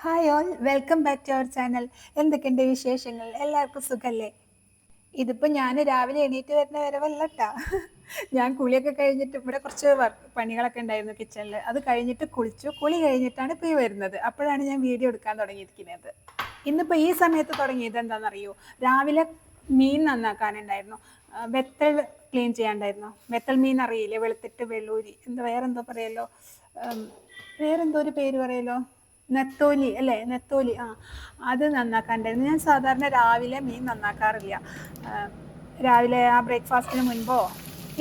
Hi all, welcome back to our channel. എന്തൊക്കെയുണ്ട് വിശേഷങ്ങൾ? എല്ലാവർക്കും സുഖല്ലേ? ഇതിപ്പോൾ ഞാൻ രാവിലെ എണീറ്റ് വരുന്ന വരവല്ലട്ടാ. ഞാൻ കുളിയൊക്കെ കഴിഞ്ഞിട്ട് ഇവിടെ കുറച്ച് പണികളൊക്കെ ഉണ്ടായിരുന്നു കിച്ചണിൽ. അത് കഴിഞ്ഞിട്ട് കുളിച്ചു. കുളി കഴിഞ്ഞിട്ടാണ് ഇപ്പോൾ ഈ വരുന്നത്. അപ്പോഴാണ് ഞാൻ വീഡിയോ എടുക്കാൻ തുടങ്ങിയിരിക്കുന്നത്. ഇന്നിപ്പോൾ ഈ സമയത്ത് തുടങ്ങിയത് എന്താണെന്നറിയോ? രാവിലെ മീൻ നന്നാക്കാനുണ്ടായിരുന്നു. വെത്തൽ ക്ലീൻ ചെയ്യാണ്ടായിരുന്നു. വെത്തൽ മീൻ അറിയില്ലേ? വെളുത്തിട്ട് വെള്ളൂരി എന്താ വേറെന്തോ പറയല്ലോ, വേറെന്തോ ഒരു പേര് പറയല്ലോ, നെത്തോലി അല്ലേ, നെത്തോലി. അത് നന്നാക്കാണ്ടായിരുന്നു. ഞാൻ സാധാരണ രാവിലെ മീൻ നന്നാക്കാറില്ല. ആ, രാവിലെ ആ ബ്രേക്ക്ഫാസ്റ്റിന് മുൻപോ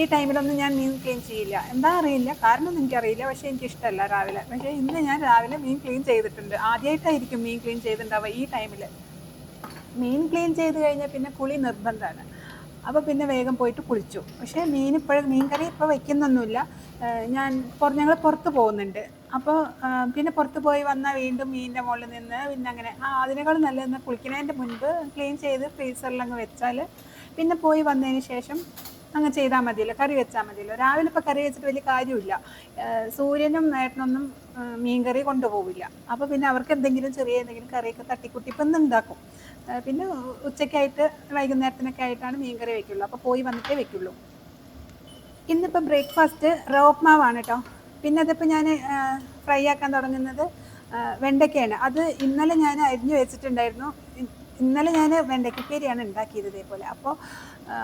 ഈ ടൈമിലൊന്നും ഞാൻ മീൻ ക്ലീൻ ചെയ്യില്ല. എന്താ അറിയില്ല, കാരണം ഒന്നും എനിക്കറിയില്ല. പക്ഷേ എനിക്കിഷ്ടമല്ല രാവിലെ. പക്ഷേ ഇന്ന് ഞാൻ രാവിലെ മീൻ ക്ലീൻ ചെയ്തിട്ടുണ്ട്. ആദ്യമായിട്ടായിരിക്കും മീൻ ക്ലീൻ ചെയ്തിട്ടുണ്ടാവുക ഈ ടൈമിൽ. മീൻ ക്ലീൻ ചെയ്ത് കഴിഞ്ഞാൽ പിന്നെ കുളി നിർബന്ധമാണ്. അപ്പോൾ പിന്നെ വേഗം പോയിട്ട് കുളിച്ചു. പക്ഷേ മീൻ കറി ഇപ്പോൾ വയ്ക്കുന്നൊന്നുമില്ല. ഞങ്ങൾ പുറത്ത് പോകുന്നുണ്ട്. അപ്പോൾ പിന്നെ പുറത്ത് പോയി വന്നാൽ വീണ്ടും മീനിൻ്റെ മുകളിൽ നിന്ന് പിന്നെ അങ്ങനെ അതിനേക്കാളും നല്ലതെന്ന് കുളിക്കുന്നതിൻ്റെ മുൻപ് ക്ലീൻ ചെയ്ത് ഫ്രീസറിലങ്ങ് വെച്ചാൽ പിന്നെ പോയി വന്നതിന് ശേഷം അങ്ങ് ചെയ്താൽ മതിയല്ലോ, കറി വെച്ചാൽ മതിയല്ലോ. രാവിലെ ഇപ്പോൾ കറി വെച്ചിട്ട് വലിയ കാര്യമില്ല. സൂര്യനും ഏട്ടനൊന്നും മീൻ കറി കൊണ്ടുപോകില്ല. അപ്പോൾ പിന്നെ അവർക്ക് ചെറിയ എന്തെങ്കിലും കറിയൊക്കെ തട്ടിക്കുട്ടി ഇപ്പം ഇന്ന് ഉണ്ടാക്കും. പിന്നെ ഉച്ചയ്ക്കായിട്ട് വൈകുന്നേരത്തിനൊക്കെ ആയിട്ടാണ് മീൻ കറി വെക്കുള്ളൂ. അപ്പോൾ പോയി വന്നിട്ടേ വെക്കുള്ളൂ. ഇന്നിപ്പോൾ ബ്രേക്ക്ഫാസ്റ്റ് റവ കേട്ടോ. പിന്നെ അതിപ്പോൾ ഞാൻ ഫ്രൈ ആക്കാൻ തുടങ്ങുന്നത് വെണ്ടയ്ക്കയാണ്. അത് ഇന്നലെ ഞാൻ അരിഞ്ഞു വെച്ചിട്ടുണ്ടായിരുന്നു. ഇന്നലെ ഞാൻ വെണ്ടയ്ക്കപ്പേരിയാണ് ഉണ്ടാക്കിയത് ഇതേപോലെ. അപ്പോൾ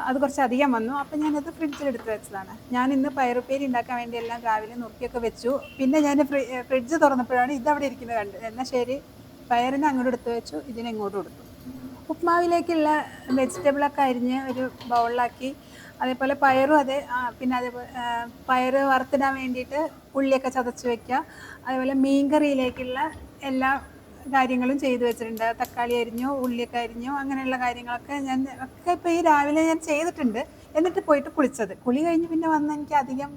അത് കുറച്ചധികം വന്നു. അപ്പോൾ ഞാനത് ഫ്രിഡ്ജിലെടുത്ത് വെച്ചതാണ്. ഞാൻ ഇന്ന് പയറുപ്പേരി ഉണ്ടാക്കാൻ വേണ്ടി എല്ലാം രാവിലെ നുറുക്കിയൊക്കെ വെച്ചു. പിന്നെ ഞാൻ ഫ്രിഡ്ജ് തുറന്നപ്പോഴാണ് ഇതവിടെ ഇരിക്കുന്നത് കണ്ടത്. എന്നാൽ ശരി, പയറിനെ അങ്ങോട്ട് എടുത്ത് വെച്ചു, ഇതിനെ ഇങ്ങോട്ട് കൊടുത്തു. ഉപ്മാവിലേക്കുള്ള വെജിറ്റബിളൊക്കെ അരിഞ്ഞ് ഒരു ബൗളിലാക്കി. അതേപോലെ പയറും അതെ. പിന്നെ അതേപോലെ പയർ വറുത്തിടാൻ വേണ്ടിയിട്ട് ഉള്ളിയൊക്കെ ചതച്ച് വെക്കുക. അതേപോലെ മീൻ കറിയിലേക്കുള്ള എല്ലാ കാര്യങ്ങളും ചെയ്തു വെച്ചിട്ടുണ്ട്. തക്കാളി അരിഞ്ഞു, ഉള്ളിയൊക്കെ അരിഞ്ഞു, അങ്ങനെയുള്ള കാര്യങ്ങളൊക്കെ ഒക്കെ ഇപ്പോൾ ഈ രാവിലെ ഞാൻ ചെയ്തിട്ടുണ്ട്. എന്നിട്ട് പോയിട്ട് കുളിച്ചത്. കുളി കഴിഞ്ഞ് പിന്നെ വന്ന് എനിക്ക് അധികം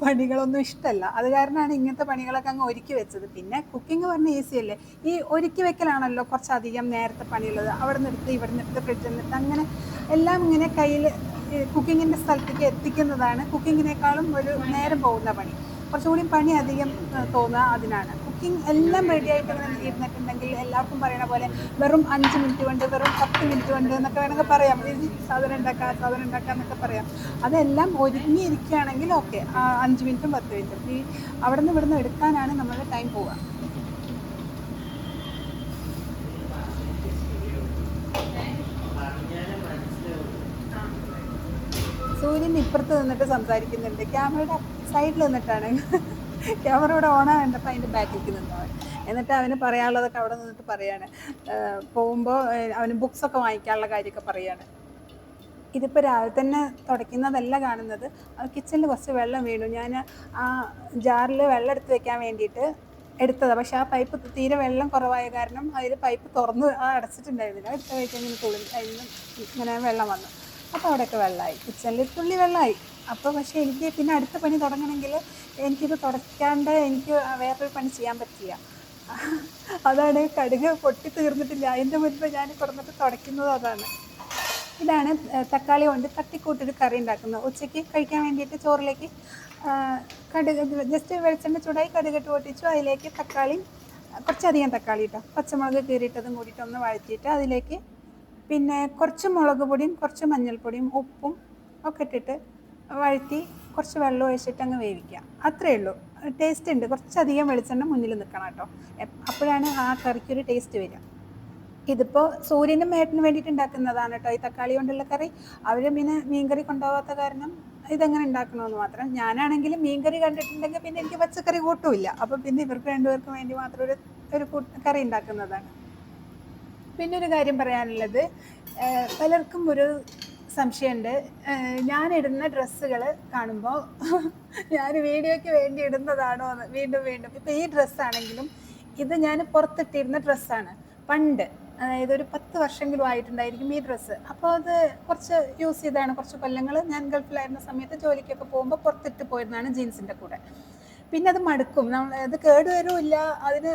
പണികളൊന്നും ഇഷ്ടമല്ല. അത് കാരണമാണ് ഇങ്ങനത്തെ പണികളൊക്കെ അങ്ങ് ഒരുക്കി വെച്ചത്. പിന്നെ കുക്കിംഗ് പറഞ്ഞാൽ ഈസി അല്ലേ. ഈ ഒരുക്കി വെക്കലാണല്ലോ കുറച്ചധികം നേരത്തെ പണിയുള്ളത്. അവിടെ നിന്ന് ഇവിടെ നിന്ന് ഫ്രിഡ്ജിൽ നിന്നിട്ട് അങ്ങനെ എല്ലാം ഇങ്ങനെ കയ്യിൽ കുക്കിങ്ങിൻ്റെ സ്ഥലത്തേക്ക് എത്തിക്കുന്നതാണ് കുക്കിങ്ങിനേക്കാളും ഒരു നേരം പോകുന്ന പണി. കുറച്ചുകൂടി പണി അധികം തോന്നുക അതിനാണ്. കുക്കിംഗ് എല്ലാം റെഡി ആയിട്ട് ഇങ്ങനെ ഇരുന്നിട്ടുണ്ടെങ്കിൽ എല്ലാവർക്കും പറയണ പോലെ വെറും 5 മിനിറ്റ് കൊണ്ട്, വെറും 10 മിനിറ്റ് കൊണ്ട് എന്നൊക്കെ വേണമെങ്കിൽ പറയാം. സാധനം ഉണ്ടാക്കാം എന്നൊക്കെ പറയാം. അതെല്ലാം ഒരുങ്ങിയിരിക്കുകയാണെങ്കിൽ ഓക്കെ, 5 മിനിറ്റും 10 മിനിറ്റും ഈ അവിടെ നിന്ന് ഇവിടുന്ന് എടുക്കാനാണ് നമ്മളുടെ ടൈം പോവുക. സൂര്യൻ ഇപ്പുറത്ത് നിന്നിട്ട് സംസാരിക്കുന്നുണ്ട്. ക്യാമറയുടെ സൈഡിൽ നിന്നിട്ടാണ്. ക്യാമറ ഇവിടെ ഓണാണ് കണ്ടപ്പോൾ അതിൻ്റെ ബാക്കിലേക്ക് നിന്നവൻ. എന്നിട്ട് അവന് പറയാനുള്ളതൊക്കെ അവിടെ നിന്നിട്ട് പറയാണ്. പോകുമ്പോൾ അവന് ബുക്സൊക്കെ വാങ്ങിക്കാനുള്ള കാര്യമൊക്കെ പറയാണ്. ഇതിപ്പോൾ രാവിലെ തന്നെ തുടയ്ക്കുന്നതല്ല കാണുന്നത്. കിച്ചണിൽ കുറച്ച് വെള്ളം വീണു. ഞാൻ ആ ജാറിൽ വെള്ളം എടുത്ത് വെക്കാൻ വേണ്ടിയിട്ട് എടുത്തതാണ്. പക്ഷേ ആ പൈപ്പ് തീരെ വെള്ളം കുറവായ കാരണം അതിൽ പൈപ്പ് തുറന്ന് അടച്ചിട്ടുണ്ടായിരുന്നില്ല. എടുത്ത് കഴിക്കാൻ ഇങ്ങനെ അതിൽ ഇങ്ങനെ വെള്ളം വന്നു. അപ്പോൾ അവിടെയൊക്കെ വെള്ളമായി, കിച്ചണിൽ തുള്ളി വെള്ളമായി. അപ്പോൾ പക്ഷേ എനിക്ക് പിന്നെ അടുത്ത പണി തുടങ്ങണമെങ്കിൽ എനിക്കിത് തുടയ്ക്കാണ്ട് എനിക്ക് വേറൊരു പണി ചെയ്യാൻ പറ്റില്ല. അതാണ് കടുക് പൊട്ടി തീർന്നിട്ടില്ല. അതിൻ്റെ മുൻപ് ഞാൻ കൊടുത്തിട്ട് തുടയ്ക്കുന്നത് അതാണ്. ഇതാണ് തക്കാളി കൊണ്ട് തട്ടിക്കൂട്ടൊരു കറി ഉണ്ടാക്കുന്നത്. ഉച്ചയ്ക്ക് കഴിക്കാൻ വേണ്ടിയിട്ട് ചോറിലേക്ക് കടുക് ജസ്റ്റ് വെളിച്ചെണ്ണ ചൂടായി കടുകിട്ട് പൊട്ടിച്ചു. അതിലേക്ക് തക്കാളി, കുറച്ചധികം തക്കാളി കേട്ടോ, പച്ചമുളക് കീറിയിട്ടതും കൂടിയിട്ട് ഒന്ന് വഴറ്റിയിട്ട് അതിലേക്ക് പിന്നെ കുറച്ച് മുളക് പൊടിയും കുറച്ച് മഞ്ഞൾപ്പൊടിയും ഉപ്പും ഒക്കെ ഇട്ടിട്ട് വഴറ്റി കുറച്ച് വെള്ളം ഒഴിച്ചിട്ട് അങ്ങ് വേവിക്കുക. അത്രയേ ഉള്ളൂ. ടേസ്റ്റ് ഉണ്ട്. കുറച്ചധികം വെളിച്ചെണ്ണ മുന്നിൽ നിൽക്കണം കേട്ടോ, അപ്പോഴാണ് ആ കറിക്കൊരു ടേസ്റ്റ് വരിക. ഇതിപ്പോൾ സൂര്യനും മേട്ടിന് വേണ്ടിയിട്ട് ഉണ്ടാക്കുന്നതാണ് കേട്ടോ ഈ തക്കാളി കൊണ്ടുള്ള കറി. അവർ പിന്നെ മീൻകറി കൊണ്ടുപോകാത്ത കാരണം ഇതെങ്ങനെ ഉണ്ടാക്കണമെന്ന് മാത്രം. ഞാനാണെങ്കിലും മീൻകറി കണ്ടിട്ടുണ്ടെങ്കിൽ പിന്നെ എനിക്ക് പച്ചക്കറി കൂട്ടുമില്ല. അപ്പം പിന്നെ ഇവർക്ക് രണ്ടുപേർക്കും വേണ്ടി മാത്രം ഒരു കറി ഉണ്ടാക്കുന്നതാണ്. പിന്നെ ഒരു കാര്യം പറയാനുള്ളത്, പലർക്കും ഒരു സംശയമുണ്ട്. ഞാനിടുന്ന ഡ്രസ്സുകൾ കാണുമ്പോൾ ഞാൻ വീഡിയോയ്ക്ക് വേണ്ടി ഇടുന്നതാണോ എന്ന് വീണ്ടും വീണ്ടും. ഇപ്പോൾ ഈ ഡ്രസ്സാണെങ്കിലും ഇത് ഞാൻ പുറത്തിട്ടിരുന്ന ഡ്രസ്സാണ് പണ്ട്. അതായത് ഒരു 10 വർഷമെങ്കിലും ആയിട്ടുണ്ടായിരിക്കും ഈ ഡ്രസ്സ്. അപ്പോൾ അത് കുറച്ച് യൂസ് ചെയ്താണ്. കുറച്ച് കൊല്ലങ്ങൾ ഞാൻ ഗൾഫിലായിരുന്ന സമയത്ത് ജോലിക്കൊക്കെ പോകുമ്പോൾ പുറത്തിട്ട് പോയിരുന്നതാണ് ജീൻസിൻ്റെ കൂടെ. പിന്നെ അത് മടുക്കും, അത് കേടുവരുമില്ല, അതിന്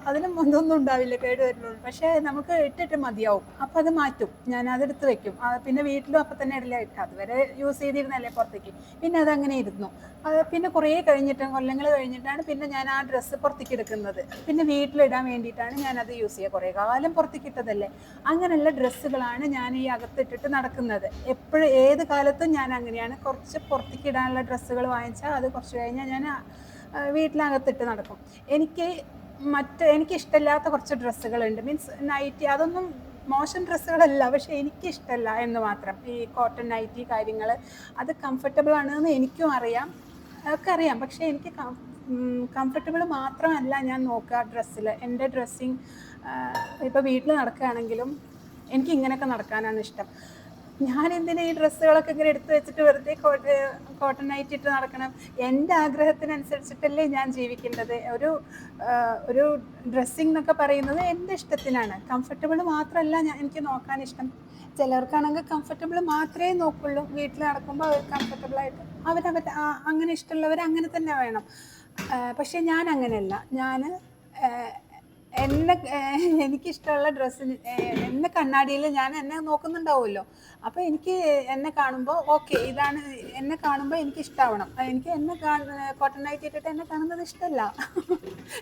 അതിനും ഇതൊന്നും ഉണ്ടാവില്ല, കേട് വരുന്നുള്ളൂ. പക്ഷേ നമുക്ക് ഇട്ടിട്ട് മതിയാവും. അപ്പം അത് മാറ്റും, ഞാൻ അതെടുത്ത് വെക്കും. പിന്നെ വീട്ടിലും അപ്പം തന്നെ ഇടല ഇട്ട് അതുവരെ യൂസ് ചെയ്തിരുന്നല്ലേ പുറത്തേക്ക്. പിന്നെ അതങ്ങനെ ഇരുന്നു. അത് പിന്നെ കുറേ കഴിഞ്ഞിട്ടും കൊല്ലങ്ങൾ കഴിഞ്ഞിട്ടാണ് പിന്നെ ഞാൻ ആ ഡ്രസ്സ് പുറത്തേക്ക് എടുക്കുന്നത്. പിന്നെ വീട്ടിലിടാൻ വേണ്ടിയിട്ടാണ് ഞാനത് യൂസ് ചെയ്യുക. കുറേ കാലം പുറത്തേക്ക് ഇട്ടതല്ലേ. അങ്ങനെയുള്ള ഡ്രസ്സുകളാണ് ഞാൻ ഈ അകത്തിട്ടിട്ട് നടക്കുന്നത്. എപ്പോഴും ഏത് കാലത്തും ഞാൻ അങ്ങനെയാണ്. കുറച്ച് പുറത്തേക്ക് ഇടാനുള്ള ഡ്രസ്സുകൾ വാങ്ങിച്ചാൽ അത് കുറച്ച് കഴിഞ്ഞാൽ ഞാൻ വീട്ടിനകത്തിട്ട് നടക്കും. എനിക്കിഷ്ടമില്ലാത്ത കുറച്ച് ഡ്രസ്സുകളുണ്ട്. മീൻസ് നൈറ്റി, അതൊന്നും മോശം ഡ്രസ്സുകളല്ല, പക്ഷേ എനിക്കിഷ്ടമല്ല എന്ന് മാത്രം. ഈ കോട്ടൺ നൈറ്റി കാര്യങ്ങൾ അത് കംഫർട്ടബിൾ ആണെന്ന് എനിക്കും അറിയാം, ഒക്കെ അറിയാം. പക്ഷേ എനിക്ക് കംഫർട്ടബിൾ മാത്രമല്ല ഞാൻ നോക്കുക ഡ്രസ്സിൽ. എൻ്റെ ഡ്രസ്സിങ് ഇപ്പോൾ വീട്ടിൽ നടക്കുകയാണെങ്കിലും എനിക്ക് ഇങ്ങനെയൊക്കെ നടക്കാനാണ് ഇഷ്ടം. ഞാൻ എന്തിനാ ഈ ഡ്രസ്സുകളൊക്കെ ഇങ്ങനെ എടുത്തു വെച്ചിട്ട് വെറുതെ കോട്ടൺ നൈറ്റ് ഇട്ട് നടക്കണം? എൻ്റെ ആഗ്രഹത്തിനനുസരിച്ചിട്ടല്ലേ ഞാൻ ജീവിക്കേണ്ടത്. ഒരു ഡ്രസ്സിങ് എന്നൊക്കെ പറയുന്നത് എൻ്റെ ഇഷ്ടത്തിനാണ്. കംഫർട്ടബിൾ മാത്രമല്ല എനിക്ക് നോക്കാൻ ഇഷ്ടം. ചിലർക്കാണെങ്കിൽ കംഫർട്ടബിൾ മാത്രമേ നോക്കുള്ളൂ. വീട്ടിൽ നടക്കുമ്പോൾ അവർ കംഫർട്ടബിളായിട്ട് അങ്ങനെ ഇഷ്ടമുള്ളവർ അങ്ങനെ തന്നെ വേണം. പക്ഷേ ഞാൻ അങ്ങനെയല്ല. എനിക്കിഷ്ടമുള്ള ഡ്രസ്സ് എന്നെ കണ്ണാടിയിൽ ഞാൻ എന്നെ നോക്കുന്നുണ്ടാവുമല്ലോ. അപ്പോൾ എനിക്ക് എന്നെ കാണുമ്പോൾ ഓക്കെ, ഇതാണ് എന്നെ കാണുമ്പോൾ എനിക്ക് ഇഷ്ടമാവണം. എനിക്ക് കോട്ടൺ നൈറ്റി ഇട്ടിട്ട് എന്നെ കാണുന്നത് ഇഷ്ടമല്ല.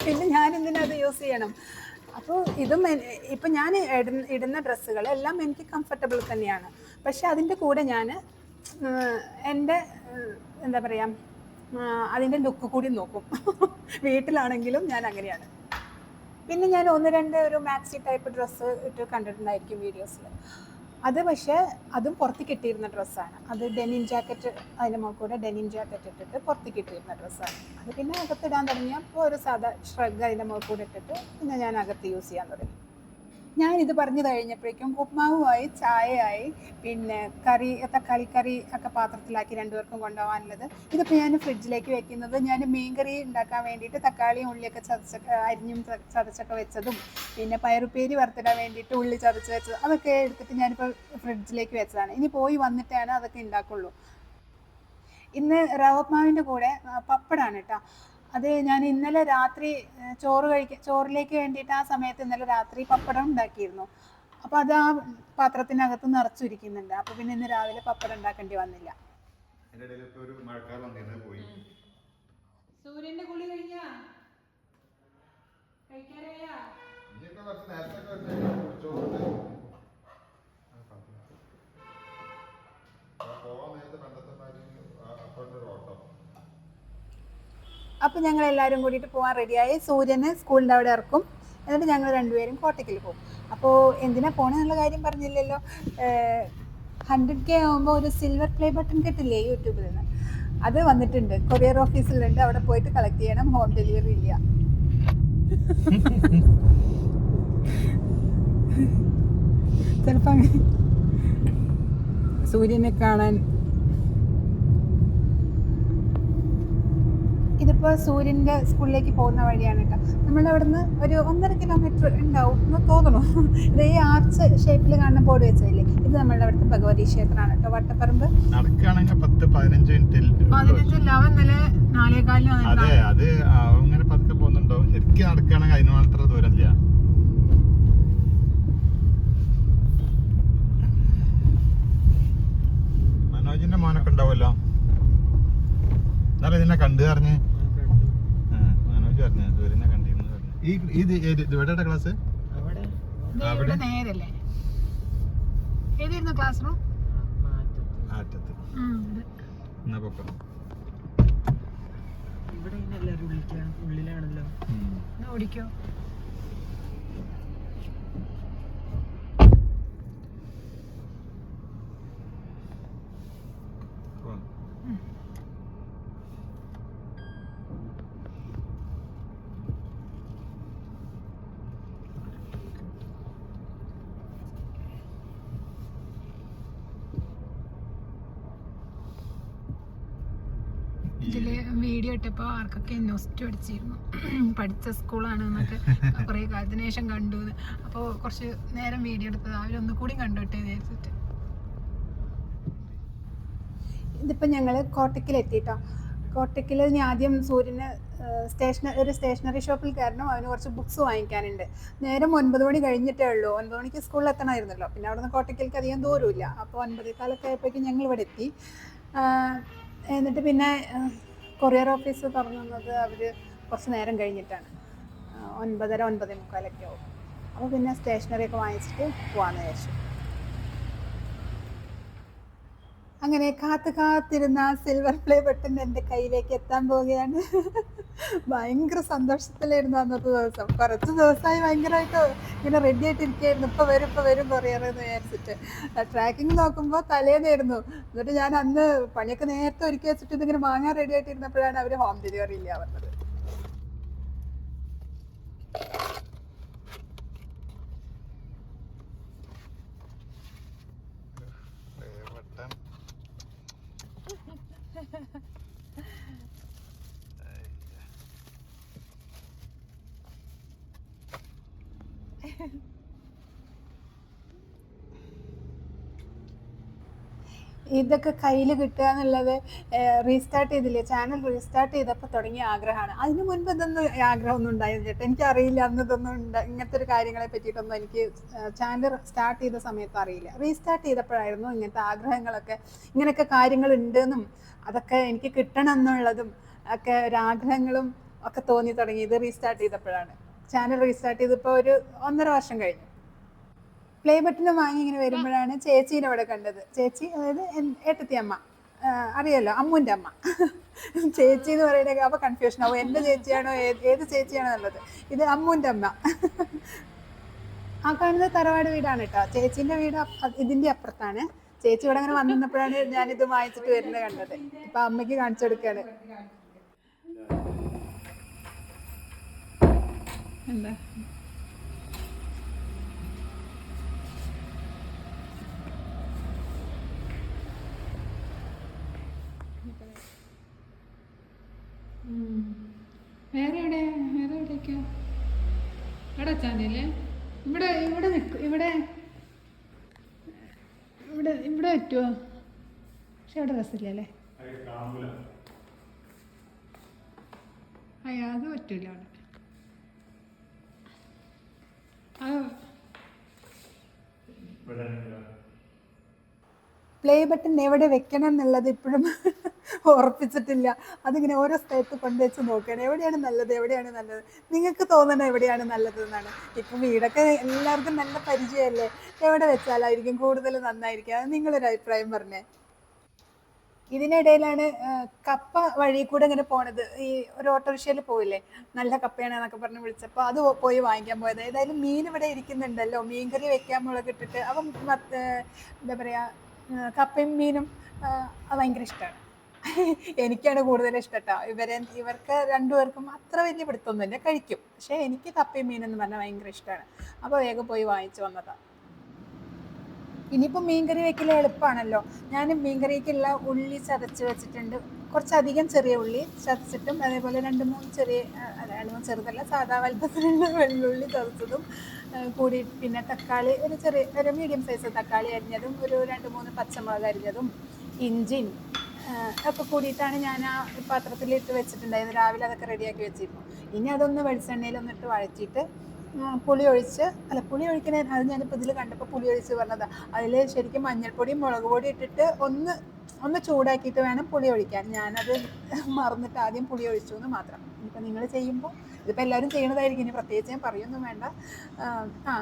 പിന്നെ ഞാൻ എന്തിനത് യൂസ് ചെയ്യണം? അപ്പോൾ ഇപ്പം ഞാൻ ഇടുന്ന ഡ്രസ്സുകൾ എല്ലാം എനിക്ക് കംഫർട്ടബിൾ തന്നെയാണ്. പക്ഷെ അതിൻ്റെ കൂടെ ഞാൻ എൻ്റെ എന്താ പറയുക, അതിൻ്റെ ലുക്ക് കൂടി നോക്കും. വീട്ടിലാണെങ്കിലും ഞാൻ അങ്ങനെയാണ്. പിന്നെ ഞാൻ 1-2 ഒരു മാക്സി ടൈപ്പ് ഡ്രസ്സ് ഇട്ട് കണ്ടിട്ടുണ്ടായിരിക്കും വീഡിയോസിൽ. പക്ഷേ അതും പുറത്തേക്ക് ഇട്ടിരുന്ന ഡ്രസ്സാണ്. അത് ഡെനിം ജാക്കറ്റ്, അതിൻ്റെ മുകളിൽ കൂടെ ഡെനിം ജാക്കറ്റ് ഇട്ടിട്ട് പുറത്തേക്ക് ഇട്ടിരുന്ന ഡ്രസ്സാണ്. അത് പിന്നെ അകത്തിടാൻ തുടങ്ങിയപ്പോൾ ഒരു സാധാ ഷ്രഗ് അതിൻ്റെ മുകളിൽ കൂടെ ഇട്ടിട്ട് പിന്നെ ഞാൻ അകത്ത് യൂസ് ചെയ്യാൻ തുടങ്ങി. ഞാനിത് പറഞ്ഞു കഴിഞ്ഞപ്പോഴേക്കും ഉപ്മാവുമായി ചായയായി, പിന്നെ തക്കാളി കറി ഒക്കെ പാത്രത്തിലാക്കി 2 പേർക്കും കൊണ്ടുപോകാനുള്ളത്. ഇതിപ്പോൾ ഞാൻ ഫ്രിഡ്ജിലേക്ക് വെക്കുന്നത്, ഞാൻ മീൻകറി ഉണ്ടാക്കാൻ വേണ്ടിയിട്ട് തക്കാളിയും ഉള്ളിയൊക്കെ അരിഞ്ഞും ചതച്ചൊക്കെ വെച്ചതും, പിന്നെ പയറുപ്പേരി വറുത്തിടാൻ വേണ്ടിയിട്ട് ഉള്ളി ചതച്ച് വെച്ചത്, അതൊക്കെ എടുത്തിട്ട് ഞാനിപ്പോൾ ഫ്രിഡ്ജിലേക്ക് വെച്ചതാണ്. ഇനി പോയി വന്നിട്ടാണ് അതൊക്കെ ഉണ്ടാക്കുള്ളൂ. ഇന്ന് റവപ്മാവിൻ്റെ കൂടെ പപ്പടാണ് കേട്ടോ. അത് ഞാൻ ഇന്നലെ രാത്രി ചോറിലേക്ക് വേണ്ടിയിട്ട് ആ സമയത്ത് ഇന്നലെ രാത്രി പപ്പടം ഉണ്ടാക്കിയിരുന്നു. അപ്പോൾ അത് ആ പാത്രത്തിനകത്ത് നിറച്ചിരിക്കുന്നുണ്ട്. അപ്പോൾ പിന്നെ ഇന്ന് രാവിലെ പപ്പടം ഉണ്ടാക്കേണ്ടി വന്നില്ല. സൂര്യന്റെ കുളി കഴിഞ്ഞാ കഴിക്കാറായാ? അപ്പോൾ ഞങ്ങൾ എല്ലാവരും കൂടിയിട്ട് പോകാൻ റെഡിയായി. സൂര്യനെ സ്കൂളിൻ്റെ അവിടെ ഇറക്കും. എന്നിട്ട് ഞങ്ങൾ 2 പേരും കോട്ടയ്ക്കിൽ പോകും. അപ്പോൾ എന്തിനാ പോകണമെന്നുള്ള കാര്യം പറഞ്ഞില്ലല്ലോ. 100K ആകുമ്പോൾ ഒരു സിൽവർ പ്ലേ ബട്ടൺ കിട്ടില്ലേ യൂട്യൂബിൽ നിന്ന്, അത് വന്നിട്ടുണ്ട്. കൊറിയർ ഓഫീസിലുണ്ട്, അവിടെ പോയിട്ട് കളക്ട് ചെയ്യണം. ഹോം ഡെലിവറി ഇല്ല. ചിലപ്പോൾ സൂര്യനെ കാണാൻ ഇതിപ്പോൾ സൂര്യൻ്റെ സ്കൂളിലേക്ക് പോകുന്ന വഴിയാണ് കേട്ടോ. നമ്മളവിടെ നിന്ന് ഒരു 1.5 കിലോമീറ്റർ ഉണ്ടാവും എന്ന് തോന്നണു. ഇത് ഈ ആർച്ച് ഷേപ്പിൽ കാണുന്ന ബോർഡ് വെച്ചതില്ലേ, ഇത് നമ്മളുടെ അവിടുത്തെ ഭഗവതി ക്ഷേത്രമാണ് കേട്ടോ. വട്ടപ്പറമ്പ് നടക്കുകയാണെങ്കിൽ 10-15 മിനിറ്റിൽ 4:15 അതെ, അത് അങ്ങനെ പതുക്കെ പോകുന്നുണ്ടാവും. ശരിക്കും നടക്കുകയാണെങ്കിൽ അതിന് മാത്രം ദൂരമില്ല. മനോജിന്റെ മോനൊക്കെ ഉണ്ടാവുമല്ലോ. എന്നാലും ഇതിനെ കണ്ടു പറഞ്ഞ് മനോജ് പറഞ്ഞു ദൂരനെ കണ്ടിരുന്നു. ഇവിടെ ക്ലാസ് നേരല്ലേ? ഏതായിരുന്നു ക്ലാസ് റൂം? ആറ്റത്ത്. എന്നാ പൊക്കം ഇവിടെ ഉള്ളിലാണല്ലോ. ഓടിക്കോ. ഇതില് വീഡിയോ ഇട്ടപ്പോൾ ആർക്കൊക്കെ നൊസ്റ്റു അടിച്ചിരുന്നു. പഠിച്ച സ്കൂളാണ് എന്നൊക്കെ കുറേ കാലത്തിന് ശേഷം കണ്ടു. അപ്പോൾ കുറച്ച് നേരം വീഡിയോ എടുത്തത് അവരൊന്നുകൂടി കണ്ടോട്ടെ വിചാരിച്ചിട്ട്. ഇതിപ്പോൾ ഞങ്ങൾ കോട്ടയ്ക്കിലെത്തിട്ടോ. കോട്ടയ്ക്കൽ ഞാൻ ആദ്യം സൂര്യന് ഒരു സ്റ്റേഷനറി ഷോപ്പിൽ കയറണം, അവന് കുറച്ച് ബുക്സ് വാങ്ങിക്കാനുണ്ട്. നേരം 9 മണി കഴിഞ്ഞിട്ടേ ഉള്ളൂ. 9 മണിക്ക് സ്കൂളിൽ എത്തണമായിരുന്നല്ലോ. പിന്നെ അവിടെ നിന്ന് കോട്ടയ്ക്കലേക്ക് അധികം ദൂരമില്ല. അപ്പോൾ 9:15 ആയപ്പോഴേക്കും ഞങ്ങൾ ഇവിടെ എത്തി. എന്നിട്ട് പിന്നെ കൊറിയർ ഓഫീസ് തുറന്നത് അവർ കുറച്ച് നേരം കഴിഞ്ഞിട്ടാണ്. 9:30 9:45 ആവും. അപ്പോൾ പിന്നെ സ്റ്റേഷനറിയൊക്കെ വാങ്ങിച്ചിട്ട് പോകാമെന്ന് വിചാരിച്ചു. അങ്ങനെ കാത്തിരുന്ന സിൽവർ പ്ലേ ബട്ടൺ എൻ്റെ കയ്യിലേക്ക് എത്താൻ പോവുകയാണ്. ഭയങ്കര സന്തോഷത്തിലായിരുന്നു അന്നത്തെ ദിവസം. കുറച്ച് ദിവസമായി ഭയങ്കരമായിട്ട് ഇങ്ങനെ റെഡി ആയിട്ടിരിക്കുകയായിരുന്നു. ഇപ്പോൾ വരും കൊറിയറെന്ന് വിചാരിച്ചിട്ട്. ട്രാക്കിങ് നോക്കുമ്പോൾ തലേന്നായിരുന്നു. എന്നിട്ട് ഞാൻ അന്ന് പണിയൊക്കെ നേരത്തെ ഒരുക്കി വെച്ചിട്ട് ഇതിങ്ങനെ വാങ്ങാൻ റെഡി ആയിട്ടിരുന്നപ്പോഴാണ് അവർ ഹോം ഡെലിവറി ഇല്ല പറഞ്ഞത്. ഇതൊക്കെ കയ്യിൽ കിട്ടുക എന്നുള്ളത് റീസ്റ്റാർട്ട് ചെയ്തില്ലേ, ചാനൽ റീസ്റ്റാർട്ട് ചെയ്തപ്പോൾ തുടങ്ങിയ ആഗ്രഹമാണ്. അതിന് മുൻപ് ഇതൊന്നും ആഗ്രഹമൊന്നും ഉണ്ടായിരുന്നു ചേട്ടാ. എനിക്കറിയില്ല അന്ന് ഇതൊന്നും ഇങ്ങനത്തെ ഒരു കാര്യങ്ങളെ പറ്റിയിട്ടൊന്നും എനിക്ക് ചാനൽ സ്റ്റാർട്ട് ചെയ്ത സമയത്ത് അറിയില്ല. റീസ്റ്റാർട്ട് ചെയ്തപ്പോഴായിരുന്നു ഇങ്ങനത്തെ ആഗ്രഹങ്ങളൊക്കെ, ഇങ്ങനെയൊക്കെ കാര്യങ്ങളുണ്ടെന്നും അതൊക്കെ എനിക്ക് കിട്ടണം എന്നുള്ളതും ഒക്കെ ഒരാഗ്രഹങ്ങളും ഒക്കെ തോന്നി തുടങ്ങിയത് റീസ്റ്റാർട്ട് ചെയ്തപ്പോഴാണ്. ചാനൽ റീസ്റ്റാർട്ട് ചെയ്തപ്പോൾ ഒരു 1.5 വർഷം കഴിഞ്ഞു. പ്ലേ ബട്ടൺ വാങ്ങി ഇങ്ങനെ വരുമ്പോഴാണ് ചേച്ചീനെ അവിടെ കണ്ടത്. ചേച്ചി അതായത് ഏട്ടത്തി അമ്മ, അറിയാലോ, അമ്മുൻ്റെ അമ്മ. ചേച്ചി എന്ന് പറയുന്നത് അപ്പോൾ കൺഫ്യൂഷൻ ആവും, എൻ്റെ ചേച്ചിയാണോ ഏത് ചേച്ചിയാണോ എന്നുള്ളത്. ഇത് അമ്മുൻ്റെ അമ്മ. ആ കാണുന്നത് തറവാട് വീടാണ് കേട്ടോ. ചേച്ചീൻ്റെ വീട് ഇതിൻ്റെ അപ്പുറത്താണ്. ചേച്ചി ഇവിടെ അങ്ങനെ വന്നപ്പോഴാണ് ഞാനിത് വാങ്ങിച്ചിട്ട് വരുന്നത് കണ്ടത്. ഇപ്പം അമ്മയ്ക്ക് കാണിച്ചു കൊടുക്കുകയാണ്. എന്താ വേറെ എവിടേക്കാ ഇവിടെ വെച്ചാൽ ഇവിടെ നിൽക്കും, ഇവിടെ പറ്റുമോ? പക്ഷെ അവിടെ രസമില്ലല്ലേ. അത് പറ്റൂല അവിടെ. പ്ലേ ബട്ടൺ എവിടെ വെക്കണം എന്നുള്ളത് ഇപ്പോഴും ഉറപ്പിച്ചിട്ടില്ല. അതിങ്ങനെ ഓരോ സ്ഥലത്ത് കൊണ്ടുവച്ച് നോക്കുകയാണ്, എവിടെയാണ് നല്ലത്. നിങ്ങൾക്ക് തോന്നണം എവിടെയാണ് നല്ലത് എന്നാണ്. ഇപ്പം വീടൊക്കെ എല്ലാവർക്കും നല്ല പരിചയമല്ലേ, എവിടെ വെച്ചാലായിരിക്കും കൂടുതൽ നന്നായിരിക്കും? അത് നിങ്ങളൊരു അഭിപ്രായം പറഞ്ഞേ. ഇതിനിടയിലാണ് കപ്പ വഴി കൂടെ ഇങ്ങനെ പോണത്. ഈ ഒരു ഓട്ടോറിക്ഷയിൽ പോയില്ലേ, നല്ല കപ്പയാണ് എന്നൊക്കെ പറഞ്ഞ് വിളിച്ചപ്പോൾ അത് പോയി വാങ്ങിക്കാൻ പോയത്. ഏതായാലും മീൻ ഇവിടെ ഇരിക്കുന്നുണ്ടല്ലോ, മീൻകറി വെക്കാൻ മുളകിട്ടിട്ട്. അപ്പം എന്താ പറയുക, കപ്പയും മീനും ഭയങ്കര ഇഷ്ടമാണ്. എനിക്കാണ് കൂടുതൽ ഇഷ്ടട്ടോ. ഇവർക്ക് രണ്ടുപേർക്കും അത്ര വലിയ പിടുത്തൊന്നുമില്ല, കഴിക്കും. പക്ഷേ എനിക്ക് കപ്പയും മീനെന്ന് പറഞ്ഞാൽ ഭയങ്കര ഇഷ്ടമാണ്. അപ്പോൾ വേഗം പോയി വാങ്ങിച്ചു വന്നതാണ്. ഇനിയിപ്പോൾ മീൻകറി വെക്കൽ എളുപ്പമാണല്ലോ. ഞാൻ മീൻകറിക്കുള്ള ഉള്ളി ചതച്ച് വെച്ചിട്ടുണ്ട്. കുറച്ചധികം ചെറിയ ഉള്ളി ചതച്ചിട്ടും അതേപോലെ 2-3 ചെറുതല്ല, സാധാ വലുപ്പത്തിലുള്ള വെള്ളുള്ളി ചതച്ചതും കൂടി, പിന്നെ തക്കാളി ഒരു മീഡിയം സൈസ് തക്കാളി അരിഞ്ഞതും, ഒരു 2-3 പച്ചമുളക് അരിഞ്ഞതും, ഇഞ്ചിയും ഒക്കെ കൂടിയിട്ടാണ് ഞാൻ ആ പാത്രത്തിലിട്ട് വെച്ചിട്ടുണ്ടായത്. രാവിലെ അതൊക്കെ റെഡിയാക്കി വെച്ചിരുന്നു. ഇനി അതൊന്ന് വെളിച്ചെണ്ണയിലൊന്നിട്ട് വഴറ്റിയിട്ട് പുളി ഒഴിക്കണേ. അത് ഞാനിപ്പോൾ ഇതിൽ കണ്ടപ്പോൾ പുളി ഒഴിച്ച് പറഞ്ഞതാണ്. അതിൽ ശരിക്കും മഞ്ഞൾപ്പൊടിയും മുളക് പൊടി ഇട്ടിട്ട് ഒന്ന് ചൂടാക്കിയിട്ട് വേണം പുളി ഒഴിക്കാൻ. ഞാനത് മറന്നിട്ട് ആദ്യം പുളി ഒഴിച്ചു എന്ന് മാത്രം. ഇപ്പം നിങ്ങൾ ചെയ്യുമ്പോൾ ഇതിപ്പോൾ എല്ലാവരും ചെയ്യണതായിരിക്കും, ഇനി പ്രത്യേകിച്ച് ഞാൻ പറയൊന്നും വേണ്ട.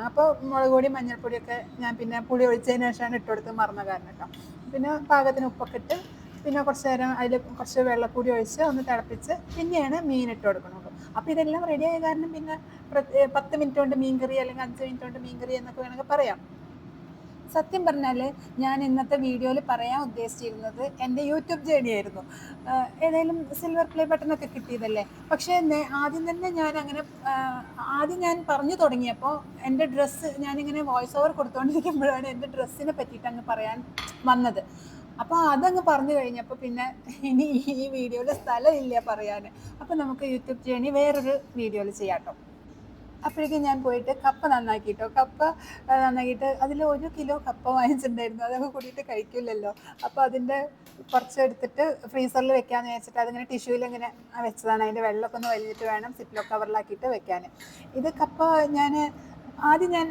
അപ്പോൾ മുളക് പൊടി മഞ്ഞൾപ്പൊടിയൊക്കെ ഞാൻ പിന്നെ പുളി ഒഴിച്ചതിന് ശേഷമാണ് ഇട്ടുകൊടുത്ത് മറന്ന കാരണം കേട്ടോ. പിന്നെ പാകത്തിന് ഉപ്പൊക്കെ ഇട്ട്, പിന്നെ കുറച്ച് നേരം അതിൽ കുറച്ച് വെള്ളപ്പൊടി ഒഴിച്ച് ഒന്ന് തിളപ്പിച്ച് പിന്നെയാണ് മീൻ ഇട്ട് കൊടുക്കണുള്ളൂ. അപ്പോൾ ഇതെല്ലാം റെഡിയായ കാരണം പിന്നെ 10 മിനിറ്റ് കൊണ്ട് മീൻകറി അല്ലെങ്കിൽ 5 മിനിറ്റ് കൊണ്ട് മീൻകറി എന്നൊക്കെ വേണമെങ്കിൽ പറയാം. സത്യം പറഞ്ഞാൽ ഞാൻ ഇന്നത്തെ വീഡിയോയിൽ പറയാൻ ഉദ്ദേശിച്ചിരുന്നത് എൻ്റെ യൂട്യൂബ് ജേണി ആയിരുന്നു. ഏതായാലും സിൽവർ പ്ലേ ബട്ടണൊക്കെ കിട്ടിയതല്ലേ. പക്ഷേ ആദ്യം ഞാൻ പറഞ്ഞു തുടങ്ങിയപ്പോൾ എൻ്റെ ഡ്രസ്സ് ഞാനിങ്ങനെ വോയിസ് ഓവർ കൊടുത്തുകൊണ്ടിരിക്കുമ്പോഴാണ് എൻ്റെ ഡ്രസ്സിനെ പറ്റിയിട്ട് അങ്ങ് പറയാൻ വന്നത്. അപ്പോൾ അതങ്ങ് പറഞ്ഞു കഴിഞ്ഞപ്പോൾ പിന്നെ ഇനി ഈ വീഡിയോയിൽ സ്ഥലമില്ല പറയാൻ. അപ്പോൾ നമുക്ക് യൂട്യൂബ് ജേണി വേറൊരു വീഡിയോയിൽ ചെയ്യാം കേട്ടോ. അപ്പോഴേക്കും ഞാൻ പോയിട്ട് കപ്പ നന്നാക്കിട്ടോ. കപ്പ നന്നാക്കിയിട്ട് അതിൽ 1 കിലോ കപ്പ വാങ്ങിച്ചിട്ടുണ്ടായിരുന്നു. അതൊക്കെ കൂടിയിട്ട് കഴിക്കില്ലല്ലോ. അപ്പോൾ അതിൻ്റെ കുറച്ചെടുത്തിട്ട് ഫ്രീസറിൽ വെക്കാമെന്ന് വിചാരിച്ചിട്ട് അതിങ്ങനെ ടിഷ്യൂവിൽ ഇങ്ങനെ വെച്ചതാണ്. അതിൻ്റെ വെള്ളമൊക്കെ ഒന്ന് വലിഞ്ഞിട്ട് വേണം സിപ്ലോ കവറിലാക്കിയിട്ട് വെക്കാൻ. ഇത് കപ്പ ആദ്യം ഞാൻ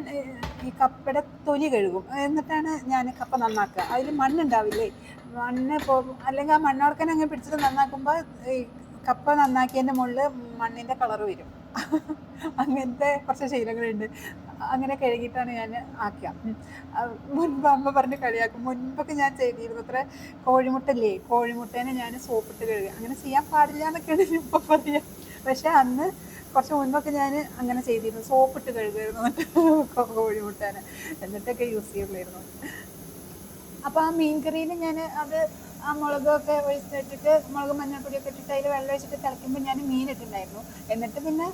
ഈ കപ്പയുടെ തൊലി കഴുകും. എന്നിട്ടാണ് ഞാൻ കപ്പ നന്നാക്കുക. അതിൽ മണ്ണുണ്ടാവില്ലേ, മണ്ണ് പോകും. അല്ലെങ്കിൽ ആ മണ്ണോടക്കനെ അങ്ങ് പിടിച്ചിട്ട് നന്നാക്കുമ്പോൾ ഈ കപ്പ നന്നാക്കിയതിൻ്റെ മുകളിൽ മണ്ണിൻ്റെ കളർ വരും. അങ്ങനത്തെ കുറച്ച് ശീലങ്ങളുണ്ട്. അങ്ങനെ കഴുകിയിട്ടാണ് ഞാൻ ആക്കുക. മുൻപ് അമ്മ പറഞ്ഞ് കളിയാക്കും. മുൻപൊക്കെ ഞാൻ ചെയ്തിരുന്നു. അത്ര കോഴിമുട്ടല്ലേ, കോഴിമുട്ടേനെ ഞാൻ സോപ്പിട്ട് കഴുകുക. അങ്ങനെ ചെയ്യാൻ പാടില്ല എന്നൊക്കെയാണ് ഇപ്പോൾ പറയുക. പക്ഷേ അന്ന് കുറച്ച് മുൻപൊക്കെ ഞാൻ അങ്ങനെ ചെയ്തിരുന്നു. സോപ്പിട്ട് കഴുകുമായിരുന്നു കോഴിമുട്ടേനെ. എന്നിട്ടൊക്കെ യൂസ് ചെയ്യുമായിരുന്നു. അപ്പോൾ ആ മീൻ കറിയിൽ ഞാൻ ആ മുളകൊക്കെ ഒഴിച്ചിട്ടിട്ട് മുളകും മഞ്ഞൾപ്പൊടിയൊക്കെ ഇട്ടിട്ട് അതിൽ വെള്ളം ഒഴിച്ചിട്ട് തിളയ്ക്കുമ്പോൾ ഞാൻ മീൻ ഇട്ടിട്ടുണ്ടായിരുന്നു. എന്നിട്ട് പിന്നെ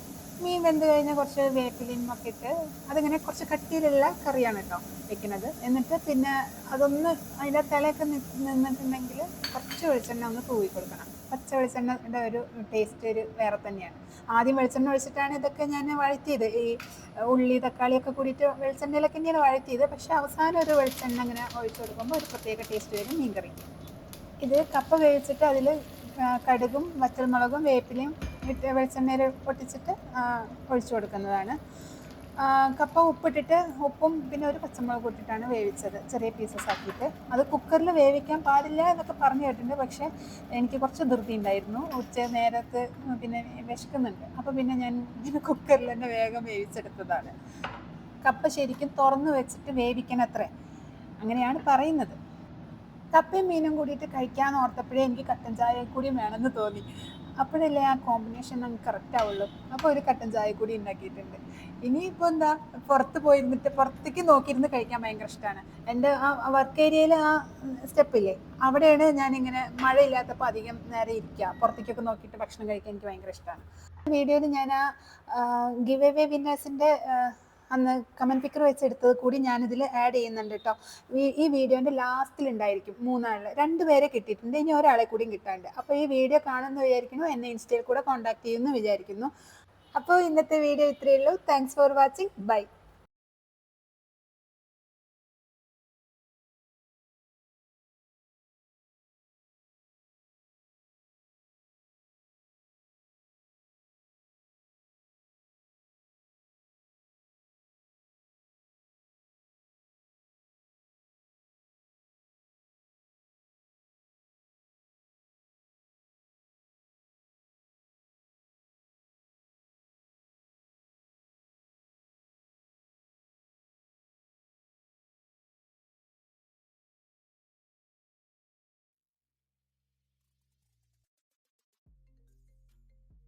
മീൻ വെന്ത് കഴിഞ്ഞാൽ കുറച്ച് വേപ്പിലയും ഒക്കെ ഇട്ട് അതിങ്ങനെ കുറച്ച് കട്ടിയിലുള്ള കറിയാണ് കേട്ടോ വെക്കുന്നത്. എന്നിട്ട് പിന്നെ അതൊന്ന് അതിൻ്റെ തിളയൊക്കെ നിന്നിട്ടുണ്ടെങ്കിൽ കുറച്ച് വെളിച്ചെണ്ണ ഒന്ന് തൂവി കൊടുക്കണം. പച്ച വെളിച്ചെണ്ണയുടെ ഒരു ടേസ്റ്റ് ഒരു വേറെ തന്നെയാണ്. ആദ്യം വെളിച്ചെണ്ണ ഒഴിച്ചിട്ടാണ് ഇതൊക്കെ ഞാൻ വഴറ്റിയത്. ഈ ഉള്ളി തക്കാളിയൊക്കെ കൂടിയിട്ട് വെളിച്ചെണ്ണയിലൊക്കെ തന്നെയാണ് വഴറ്റിയത്. പക്ഷേ അവസാനം ഒരു വെളിച്ചെണ്ണ ഇങ്ങനെ ഒഴിച്ചു കൊടുക്കുമ്പോൾ ഒരു പ്രത്യേക ടേസ്റ്റ് വരും മീൻ കറി. ഇത് കപ്പ വേവിച്ചിട്ട് അതിൽ കടുകും വറ്റൽമുളകും വേപ്പിലയും ഇട്ട് വെളിച്ചെണ്ണയിൽ പൊട്ടിച്ചിട്ട് ഒഴിച്ചു കൊടുക്കുന്നതാണ്. കപ്പ ഉപ്പിട്ടിട്ട് ഉപ്പും പിന്നെ ഒരു പച്ചമുളക് ഇട്ടിട്ടാണ് വേവിച്ചത്, ചെറിയ പീസസ് ആക്കിയിട്ട്. അത് കുക്കറിൽ വേവിക്കാൻ പാടില്ല എന്നൊക്കെ പറഞ്ഞു കേട്ടിട്ടുണ്ട്. പക്ഷേ എനിക്ക് കുറച്ച് ധൃതി ഉണ്ടായിരുന്നു. ഉച്ച നേരത്ത് പിന്നെ വിശക്കുന്നുണ്ട്. അപ്പോൾ പിന്നെ ഞാൻ ഇങ്ങനെ കുക്കറിൽ തന്നെ വേഗം വേവിച്ചെടുത്തതാണ്. കപ്പ ശരിക്കും തുറന്ന് വെച്ചിട്ട് വേവിക്കണത്രേ, അങ്ങനെയാണ് പറയുന്നത്. കപ്പയും മീനും കൂടിയിട്ട് കഴിക്കാമെന്ന് ഓർത്തപ്പോഴേ എനിക്ക് കട്ടൻ ചായ കൂടി വേണമെന്ന് തോന്നി. അപ്പോഴല്ലേ ആ കോമ്പിനേഷൻ നമുക്ക് കറക്റ്റ് ആവുള്ളൂ. അപ്പോൾ ഒരു കട്ടൻ ചായ കൂടി ഉണ്ടാക്കിയിട്ടുണ്ട്. ഇനിയിപ്പോൾ എന്താ, പുറത്ത് പോയിരുന്നിട്ട് പുറത്തേക്ക് നോക്കിയിരുന്ന് കഴിക്കാൻ ഭയങ്കര ഇഷ്ടമാണ്. എൻ്റെ ആ വർക്ക് ഏരിയയിൽ ആ സ്റ്റെപ്പില്ലേ, അവിടെയാണ് ഞാനിങ്ങനെ മഴയില്ലാത്തപ്പോൾ അധികം നേരെ ഇരിക്കുക. പുറത്തേക്കൊക്കെ നോക്കിയിട്ട് ഭക്ഷണം കഴിക്കാൻ എനിക്ക് ഭയങ്കര ഇഷ്ടമാണ്. വീഡിയോയിൽ ഞാൻ ആ ഗിവ് അവേ വിന്നേഴ്സിൻ്റെ അന്ന് കമൻറ്റ് പിക്കർ വെച്ചെടുത്തത് കൂടി ഞാനിതിൽ ആഡ് ചെയ്യുന്നുണ്ട് കേട്ടോ. ഈ വീഡിയോൻ്റെ ലാസ്റ്റിലുണ്ടായിരിക്കും 3 ആൾ, 2 പേരെ കിട്ടിയിട്ടുണ്ട്. ഇനി ഒരാളെ കൂടിയും കിട്ടാനുണ്ട്. അപ്പോൾ ഈ വീഡിയോ കാണുമെന്ന് വിചാരിക്കുന്നു. എന്നെ ഇൻസ്റ്റയിൽ കൂടെ കോൺടാക്ട് ചെയ്യുമെന്ന് വിചാരിക്കുന്നു. അപ്പോൾ ഇന്നത്തെ വീഡിയോ ഇത്രയേ ഉള്ളൂ. Thanks for watching. ബൈ.